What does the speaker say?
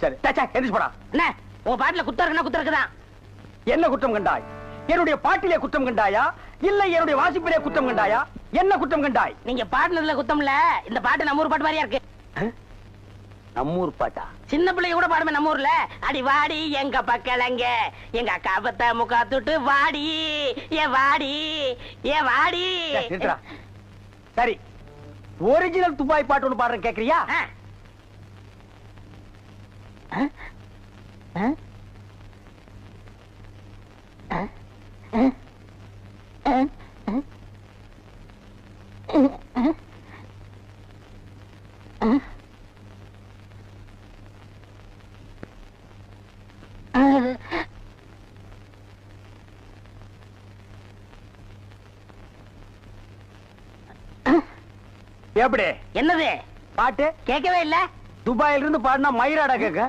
சரி எந்திரிச்சு போடா. என்ன உங்க பாட்டுல குத்தம் இருக்குன்னா குத்தம் இருக்குதான். என்ன குற்றம் கண்டாய்? என்னுடைய பாட்டிலே குற்றம் கண்டாயா இல்ல என்னுடைய வாசிப்பிலே குற்றம் கண்டாயா? என்ன குற்றம் கண்டாய்? நீங்க பாட்டுனதுல குத்தம் இல்ல. இந்த பாட்டு நம்ம ஊர் பாட்டு மாதிரியா இருக்கு. நம்மூர் பாட்டா? சின்ன பிள்ளைங்க கூட பாடுமே நம்ம ஊர்ல. அடி வாடி எங்க பக்கலங்க எங்க அக்கா பத்த முக்கா துட்டு வாடி ஏ வாடி ஏ வாடி. சரி ஒரிஜினல் துபாய் பாட்டு ஒண்ணு பாடுறேன், கேக்குறியா? எப்படி? என்னது பாட்டு கேட்கவே இல்ல. துபாயில இருந்து பாடினா மயிராடா கேட்க.